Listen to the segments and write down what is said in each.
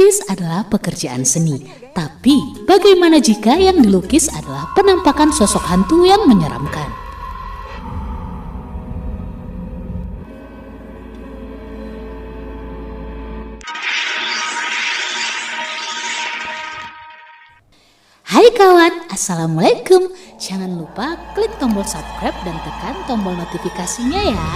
Melukis adalah pekerjaan seni, tapi bagaimana jika yang dilukis adalah penampakan sosok hantu yang menyeramkan? Hai kawan, Assalamualaikum. Jangan lupa klik tombol subscribe dan tekan tombol notifikasinya ya.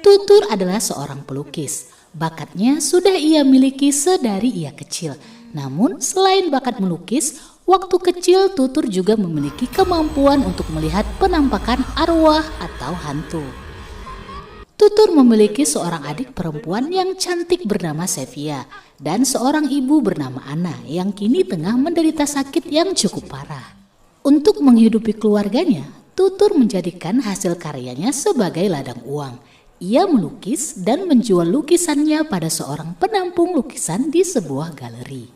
Tutur adalah seorang pelukis. Bakatnya sudah ia miliki sedari ia kecil. Namun selain bakat melukis, waktu kecil Tutur juga memiliki kemampuan untuk melihat penampakan arwah atau hantu. Tutur memiliki seorang adik perempuan yang cantik bernama Sevia dan seorang ibu bernama Anna yang kini tengah menderita sakit yang cukup parah. Untuk menghidupi keluarganya, Tutur menjadikan hasil karyanya sebagai ladang uang. Ia melukis dan menjual lukisannya pada seorang penampung lukisan di sebuah galeri.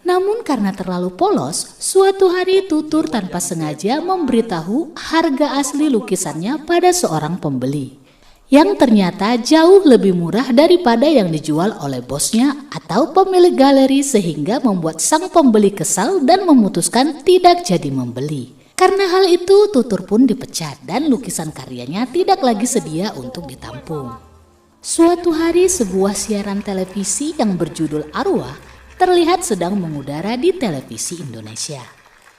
Namun karena terlalu polos, suatu hari Tutur tanpa sengaja memberitahu harga asli lukisannya pada seorang pembeli, yang ternyata jauh lebih murah daripada yang dijual oleh bosnya atau pemilik galeri, sehingga membuat sang pembeli kesal dan memutuskan tidak jadi membeli. Karena hal itu, Tutur pun dipecat dan lukisan karyanya tidak lagi sedia untuk ditampung. Suatu hari sebuah siaran televisi yang berjudul Arwah terlihat sedang mengudara di televisi Indonesia.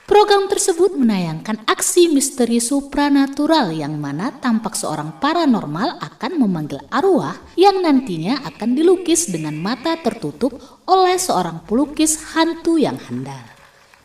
Program tersebut menayangkan aksi misteri supranatural yang mana tampak seorang paranormal akan memanggil arwah yang nantinya akan dilukis dengan mata tertutup oleh seorang pelukis hantu yang handal.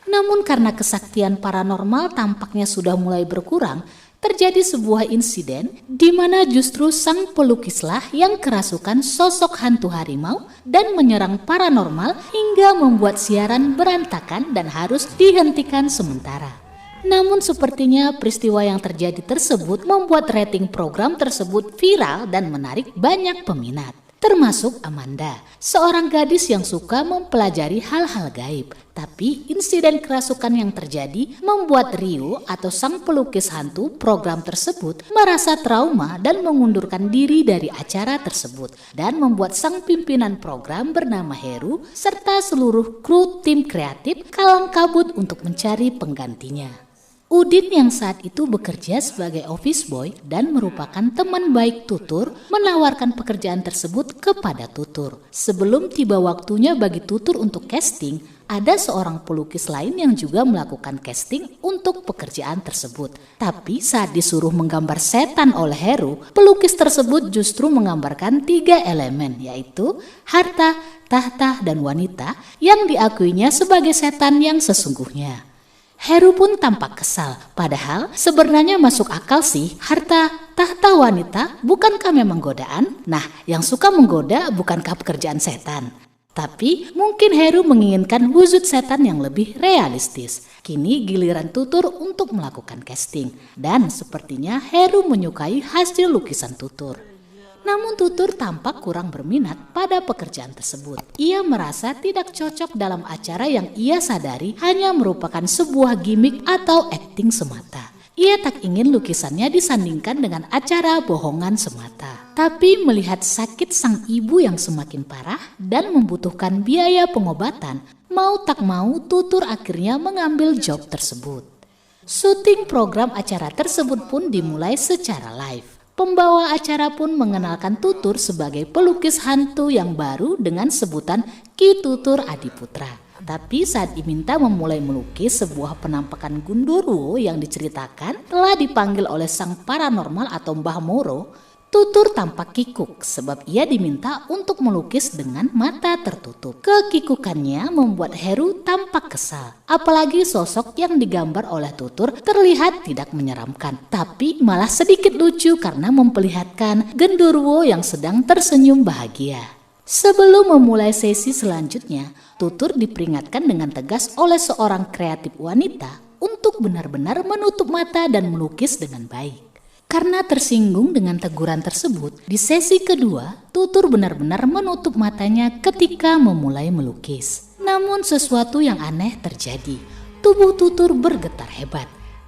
Namun karena kesaktian paranormal tampaknya sudah mulai berkurang, terjadi sebuah insiden di mana justru sang pelukislah yang kerasukan sosok hantu harimau dan menyerang paranormal hingga membuat siaran berantakan dan harus dihentikan sementara. Namun sepertinya peristiwa yang terjadi tersebut membuat rating program tersebut viral dan menarik banyak peminat. Termasuk Amanda, seorang gadis yang suka mempelajari hal-hal gaib. Tapi insiden kerasukan yang terjadi membuat Rio atau sang pelukis hantu program tersebut merasa trauma dan mengundurkan diri dari acara tersebut. Dan membuat sang pimpinan program bernama Heru serta seluruh kru tim kreatif kalang kabut untuk mencari penggantinya. Udin yang saat itu bekerja sebagai office boy dan merupakan teman baik Tutur menawarkan pekerjaan tersebut kepada Tutur. Sebelum tiba waktunya bagi Tutur untuk casting, ada seorang pelukis lain yang juga melakukan casting untuk pekerjaan tersebut. Tapi saat disuruh menggambar setan oleh Heru, pelukis tersebut justru menggambarkan 3 elemen, yaitu harta, tahta, dan wanita yang diakuinya sebagai setan yang sesungguhnya. Heru pun tampak kesal, padahal sebenarnya masuk akal sih, harta, tahta, wanita bukankah memang godaan? Nah, yang suka menggoda bukankah pekerjaan setan? Tapi mungkin Heru menginginkan wujud setan yang lebih realistis. Kini giliran Tutur untuk melakukan casting, dan sepertinya Heru menyukai hasil lukisan Tutur. Namun Tutur tampak kurang berminat pada pekerjaan tersebut. Ia merasa tidak cocok dalam acara yang ia sadari hanya merupakan sebuah gimmick atau akting semata. Ia tak ingin lukisannya disandingkan dengan acara bohongan semata. Tapi melihat sakit sang ibu yang semakin parah dan membutuhkan biaya pengobatan, mau tak mau Tutur akhirnya mengambil job tersebut. Syuting program acara tersebut pun dimulai secara live. Pembawa acara pun mengenalkan Tutur sebagai pelukis hantu yang baru dengan sebutan Ki Tutur Adiputra. Tapi saat diminta memulai melukis sebuah penampakan Gundurwo yang diceritakan telah dipanggil oleh sang paranormal atau Mbah Moro, Tutur tampak kikuk sebab ia diminta untuk melukis dengan mata tertutup. Kekikukannya membuat Heru tampak kesal. Apalagi sosok yang digambar oleh Tutur terlihat tidak menyeramkan, tapi malah sedikit lucu karena memperlihatkan Gundurwo yang sedang tersenyum bahagia. Sebelum memulai sesi selanjutnya, Tutur diperingatkan dengan tegas oleh seorang kreatif wanita untuk benar-benar menutup mata dan melukis dengan baik. Karena tersinggung dengan teguran tersebut, di sesi kedua, Tutur benar-benar menutup matanya ketika memulai melukis. Namun sesuatu yang aneh terjadi. Tubuh Tutur bergetar hebat.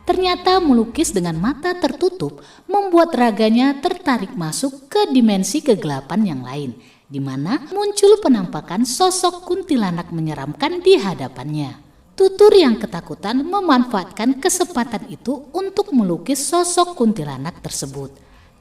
Ternyata melukis dengan mata tertutup membuat raganya tertarik masuk ke dimensi kegelapan yang lain. di mana muncul penampakan sosok kuntilanak menyeramkan di hadapannya. Tutur yang ketakutan memanfaatkan kesempatan itu untuk melukis sosok kuntilanak tersebut.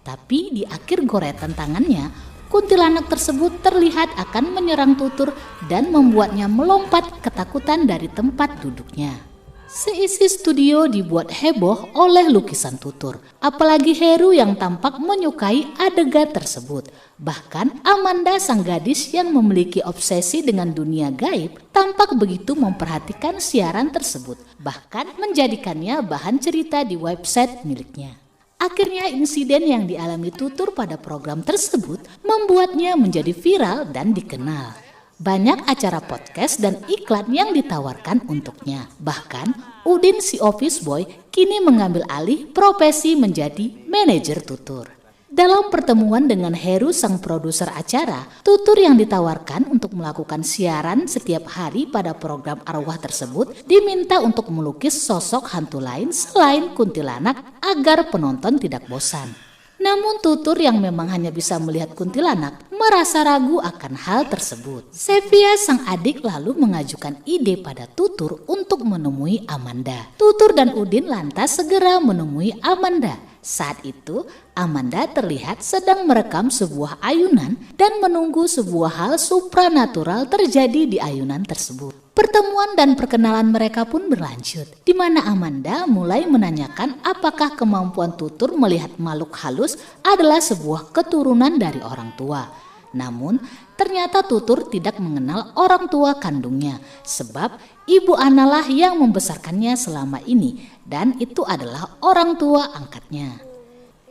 Tapi di akhir goretan tangannya, kuntilanak tersebut terlihat akan menyerang Tutur dan membuatnya melompat ketakutan dari tempat duduknya. Seisi studio dibuat heboh oleh lukisan Tutur. Apalagi Heru yang tampak menyukai adegan tersebut. Bahkan Amanda sang gadis yang memiliki obsesi dengan dunia gaib tampak begitu memperhatikan siaran tersebut. Bahkan menjadikannya bahan cerita di website miliknya. Akhirnya insiden yang dialami Tutur pada program tersebut membuatnya menjadi viral dan dikenal. Banyak acara podcast dan iklan yang ditawarkan untuknya. Bahkan Udin si office boy kini mengambil alih profesi menjadi manajer Tutur. Dalam pertemuan dengan Heru sang produser acara, Tutur yang ditawarkan untuk melakukan siaran setiap hari pada program arwah tersebut diminta untuk melukis sosok hantu lain selain kuntilanak agar penonton tidak bosan. Namun Tutur yang memang hanya bisa melihat kuntilanak merasa ragu akan hal tersebut. Sevia sang adik lalu mengajukan ide pada Tutur untuk menemui Amanda. Tutur dan Udin lantas segera menemui Amanda. Saat itu Amanda terlihat sedang merekam sebuah ayunan dan menunggu sebuah hal supranatural terjadi di ayunan tersebut. Pertemuan dan perkenalan mereka pun berlanjut, di mana Amanda mulai menanyakan apakah kemampuan Tutur melihat makhluk halus adalah sebuah keturunan dari orang tua. Namun ternyata Tutur tidak mengenal orang tua kandungnya, sebab ibu Ana lah yang membesarkannya selama ini dan itu adalah orang tua angkatnya.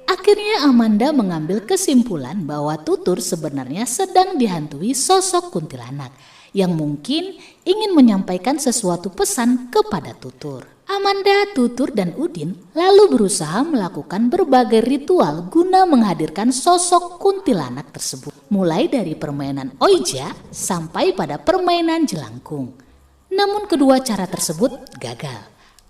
Akhirnya Amanda mengambil kesimpulan bahwa Tutur sebenarnya sedang dihantui sosok kuntilanak yang mungkin ingin menyampaikan sesuatu pesan kepada Tutur. Amanda, Tutur, dan Udin lalu berusaha melakukan berbagai ritual guna menghadirkan sosok kuntilanak tersebut. Mulai dari permainan Ouija sampai pada permainan jelangkung. Namun kedua cara tersebut gagal.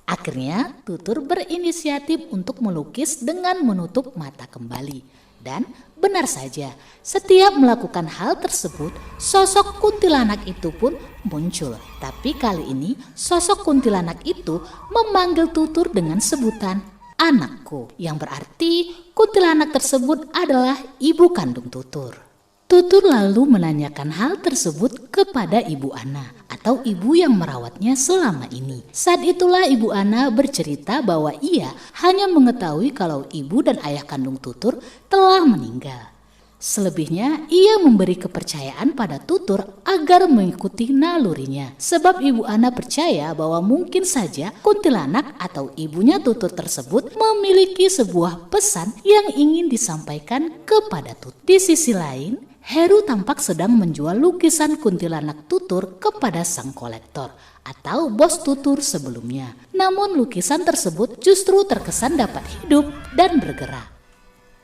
Akhirnya Tutur berinisiatif untuk melukis dengan menutup mata kembali. Dan benar saja, setiap melakukan hal tersebut, sosok kuntilanak itu pun muncul. Tapi kali ini sosok kuntilanak itu memanggil Tutur dengan sebutan anakku, yang berarti kuntilanak tersebut adalah ibu kandung Tutur. Tutur lalu menanyakan hal tersebut kepada Ibu Ana atau ibu yang merawatnya selama ini. Saat itulah Ibu Ana bercerita bahwa ia hanya mengetahui kalau ibu dan ayah kandung Tutur telah meninggal. Selebihnya ia memberi kepercayaan pada Tutur agar mengikuti nalurinya. Sebab Ibu Ana percaya bahwa mungkin saja kuntilanak atau ibunya Tutur tersebut memiliki sebuah pesan yang ingin disampaikan kepada Tutur. Di sisi lain, Heru tampak sedang menjual lukisan kuntilanak Tutur kepada sang kolektor atau bos Tutur sebelumnya. Namun lukisan tersebut justru terkesan dapat hidup dan bergerak.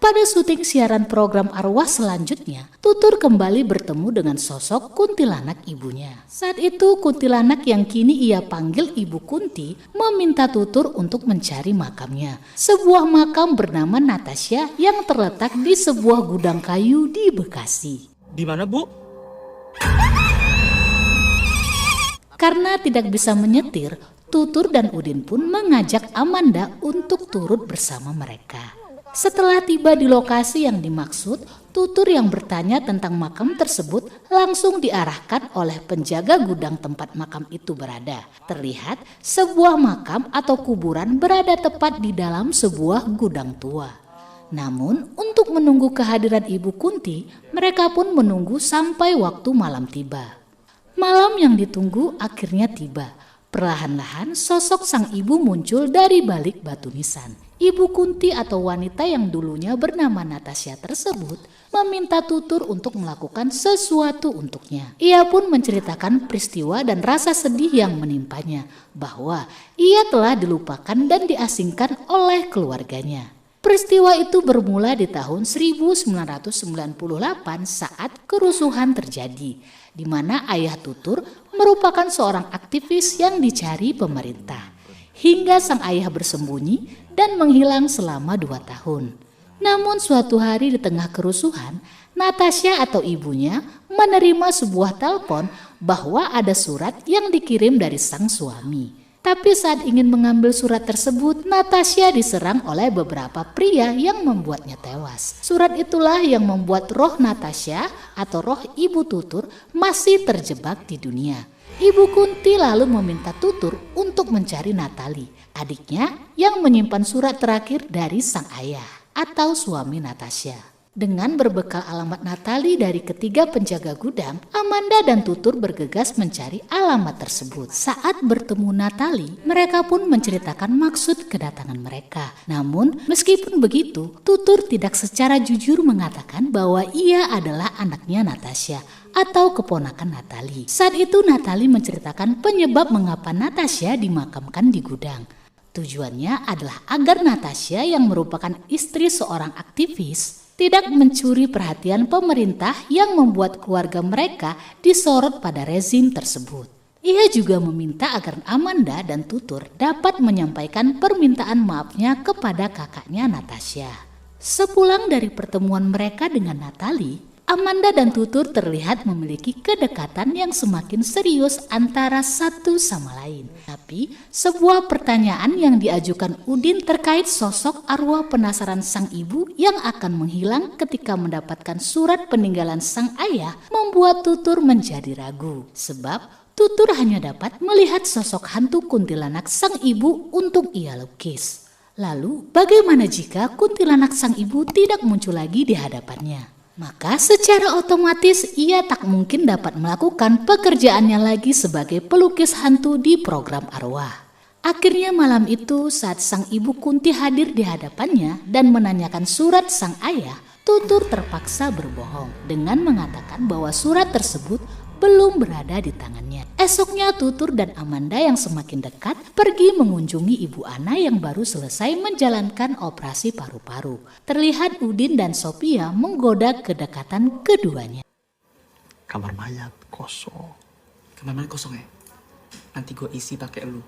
Pada syuting siaran program arwah selanjutnya, Tutur kembali bertemu dengan sosok kuntilanak ibunya. Saat itu kuntilanak yang kini ia panggil Ibu Kunti meminta Tutur untuk mencari makamnya. Sebuah makam bernama Natasha yang terletak di sebuah gudang kayu di Bekasi. Di mana, Bu? Karena tidak bisa menyetir, Tutur dan Udin pun mengajak Amanda untuk turut bersama mereka. Setelah tiba di lokasi yang dimaksud, Tutur yang bertanya tentang makam tersebut langsung diarahkan oleh penjaga gudang tempat makam itu berada. Terlihat sebuah makam atau kuburan berada tepat di dalam sebuah gudang tua. Namun untuk menunggu kehadiran Ibu Kunti, mereka pun menunggu sampai waktu malam tiba. Malam yang ditunggu akhirnya tiba. Perlahan-lahan sosok sang ibu muncul dari balik batu nisan. Ibu Kunti atau wanita yang dulunya bernama Natasha tersebut meminta Tutur untuk melakukan sesuatu untuknya. Ia pun menceritakan peristiwa dan rasa sedih yang menimpanya, bahwa ia telah dilupakan dan diasingkan oleh keluarganya. Peristiwa itu bermula di tahun 1998 saat kerusuhan terjadi, di mana ayah Tutur merupakan seorang aktivis yang dicari pemerintah. Hingga sang ayah bersembunyi dan menghilang selama 2 tahun. Namun suatu hari di tengah kerusuhan, Natasha atau ibunya menerima sebuah telepon bahwa ada surat yang dikirim dari sang suami. Tapi saat ingin mengambil surat tersebut, Natasha diserang oleh beberapa pria yang membuatnya tewas. Surat itulah yang membuat roh Natasha atau roh ibu Tutur masih terjebak di dunia. Ibu Kunti lalu meminta Tutur untuk mencari Natali, adiknya yang menyimpan surat terakhir dari sang ayah atau suami Natasha. Dengan berbekal alamat Natali dari ketiga penjaga gudang, Amanda dan Tutur bergegas mencari alamat tersebut. Saat bertemu Natali, mereka pun menceritakan maksud kedatangan mereka. Namun, meskipun begitu, Tutur tidak secara jujur mengatakan bahwa ia adalah anaknya Natasha atau keponakan Natali. Saat itu Natali menceritakan penyebab mengapa Natasha dimakamkan di gudang. Tujuannya adalah agar Natasha yang merupakan istri seorang aktivis tidak mencuri perhatian pemerintah yang membuat keluarga mereka disorot pada rezim tersebut. Ia juga meminta agar Amanda dan Tutur dapat menyampaikan permintaan maafnya kepada kakaknya Natasha. Sepulang dari pertemuan mereka dengan Natali, Amanda dan Tutur terlihat memiliki kedekatan yang semakin serius antara satu sama lain. Tapi sebuah pertanyaan yang diajukan Udin terkait sosok arwah penasaran sang ibu yang akan menghilang ketika mendapatkan surat peninggalan sang ayah membuat Tutur menjadi ragu. Sebab Tutur hanya dapat melihat sosok hantu kuntilanak sang ibu untuk ia lukis. Lalu bagaimana jika kuntilanak sang ibu tidak muncul lagi di hadapannya? Maka secara otomatis ia tak mungkin dapat melakukan pekerjaannya lagi sebagai pelukis hantu di program arwah. Akhirnya malam itu saat sang ibu Kunti hadir di hadapannya dan menanyakan surat sang ayah, Tutur terpaksa berbohong dengan mengatakan bahwa surat tersebut belum berada di tangannya. Esoknya Tutur dan Amanda yang semakin dekat pergi mengunjungi Ibu Ana yang baru selesai menjalankan operasi paru-paru. Terlihat Udin dan Sophia menggoda kedekatan keduanya. Kamar mayat kosong. Kamar mayat kosong ya? Nanti gue isi pakai lu.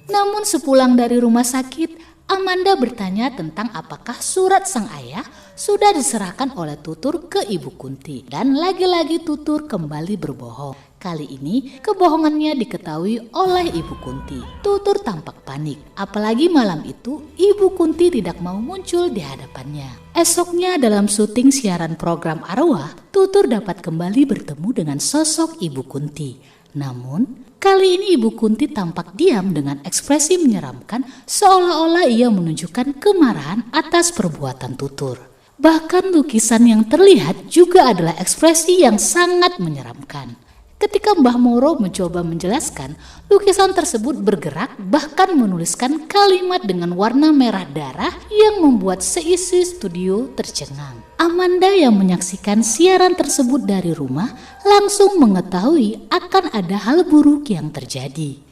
Namun sepulang dari rumah sakit, Amanda bertanya tentang apakah surat sang ayah sudah diserahkan oleh Tutur ke Ibu Kunti. Dan lagi-lagi Tutur kembali berbohong. Kali ini kebohongannya diketahui oleh Ibu Kunti. Tutur tampak panik. Apalagi malam itu Ibu Kunti tidak mau muncul di hadapannya. Esoknya dalam syuting siaran program arwah, Tutur dapat kembali bertemu dengan sosok Ibu Kunti. Namun kali ini Ibu Kunti tampak diam dengan ekspresi menyeramkan seolah-olah ia menunjukkan kemarahan atas perbuatan Tutur. Bahkan lukisan yang terlihat juga adalah ekspresi yang sangat menyeramkan. Ketika Mbah Moro mencoba menjelaskan, lukisan tersebut bergerak bahkan menuliskan kalimat dengan warna merah darah yang membuat seisi studio tercengang. Amanda yang menyaksikan siaran tersebut dari rumah langsung mengetahui akan ada hal buruk yang terjadi.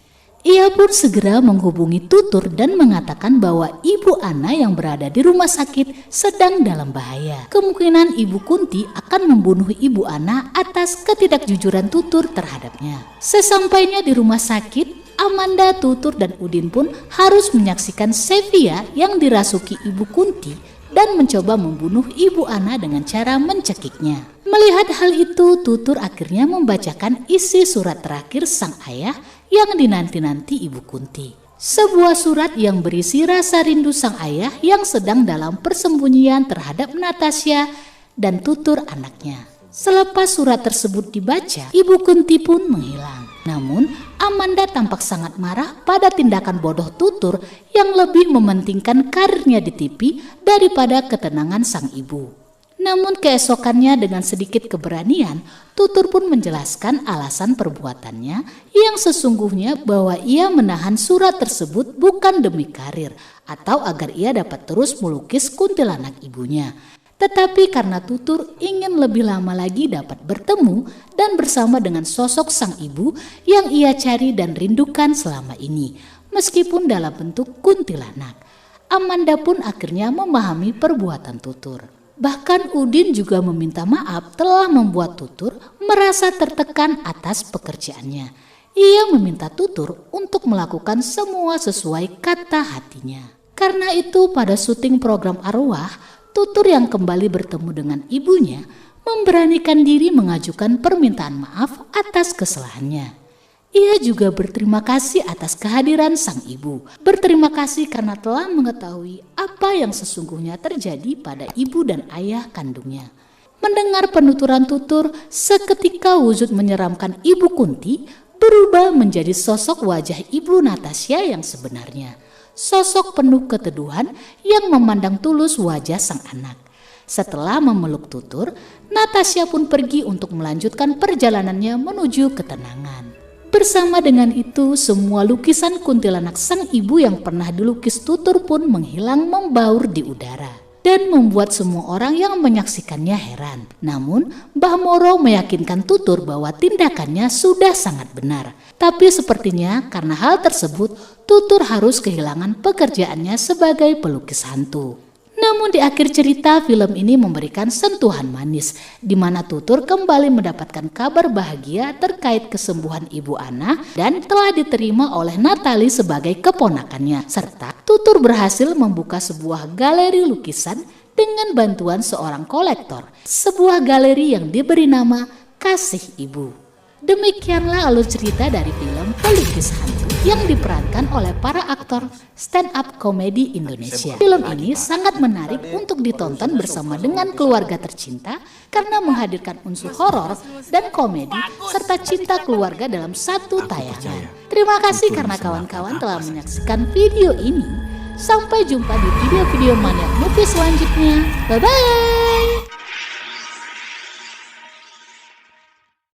Ia pun segera menghubungi Tutur dan mengatakan bahwa Ibu Ana yang berada di rumah sakit sedang dalam bahaya. Kemungkinan Ibu Kunti akan membunuh Ibu Ana atas ketidakjujuran Tutur terhadapnya. Sesampainya di rumah sakit, Amanda, Tutur, dan Udin pun harus menyaksikan Sevia yang dirasuki Ibu Kunti dan mencoba membunuh Ibu Ana dengan cara mencekiknya. Melihat hal itu, Tutur akhirnya membacakan isi surat terakhir sang ayah yang dinanti-nanti Ibu Kunti. Sebuah surat yang berisi rasa rindu sang ayah yang sedang dalam persembunyian terhadap Natasha dan Tutur anaknya. Selepas surat tersebut dibaca, Ibu Kunti pun menghilang. Namun, Amanda tampak sangat marah pada tindakan bodoh Tutur yang lebih mementingkan karirnya di TV daripada ketenangan sang ibu. Namun keesokannya dengan sedikit keberanian, Tutur pun menjelaskan alasan perbuatannya yang sesungguhnya bahwa ia menahan surat tersebut bukan demi karir atau agar ia dapat terus melukis kuntilanak ibunya. Tetapi karena Tutur ingin lebih lama lagi dapat bertemu dan bersama dengan sosok sang ibu yang ia cari dan rindukan selama ini, meskipun dalam bentuk kuntilanak. Amanda pun akhirnya memahami perbuatan Tutur. Bahkan Udin juga meminta maaf telah membuat Tutur merasa tertekan atas pekerjaannya. Ia meminta Tutur untuk melakukan semua sesuai kata hatinya. Karena itu pada syuting program arwah, Tutur yang kembali bertemu dengan ibunya memberanikan diri mengajukan permintaan maaf atas kesalahannya. Ia juga berterima kasih atas kehadiran sang ibu. Berterima kasih karena telah mengetahui apa yang sesungguhnya terjadi pada ibu dan ayah kandungnya. Mendengar penuturan tutur, seketika wujud menyeramkan Ibu Kunti berubah menjadi sosok wajah Ibu Natasha yang sebenarnya. Sosok penuh keteduhan yang memandang tulus wajah sang anak. Setelah memeluk tutur, Natasha pun pergi untuk melanjutkan perjalanannya menuju ketenangan. Bersama dengan itu, semua lukisan kuntilanak sang ibu yang pernah dilukis tutur pun menghilang membaur di udara. Dan membuat semua orang yang menyaksikannya heran. Namun, Mbah Moro meyakinkan tutur bahwa tindakannya sudah sangat benar. Tapi sepertinya karena hal tersebut, tutur harus kehilangan pekerjaannya sebagai pelukis hantu. Namun di akhir cerita, film ini memberikan sentuhan manis, di mana tutur kembali mendapatkan kabar bahagia terkait kesembuhan Ibu Ana dan telah diterima oleh Natali sebagai keponakannya. Serta tutur berhasil membuka sebuah galeri lukisan dengan bantuan seorang kolektor. Sebuah galeri yang diberi nama Kasih Ibu. Demikianlah alur cerita dari film Pelukis Hantu yang diperankan oleh para aktor stand up komedi Indonesia. Film ini sangat menarik untuk ditonton bersama dengan keluarga tercinta karena menghadirkan unsur horor dan komedi serta cinta keluarga dalam satu tayangan. Terima kasih karena kawan-kawan telah menyaksikan video ini. Sampai jumpa di video-video Maniak Movie selanjutnya. Bye-bye!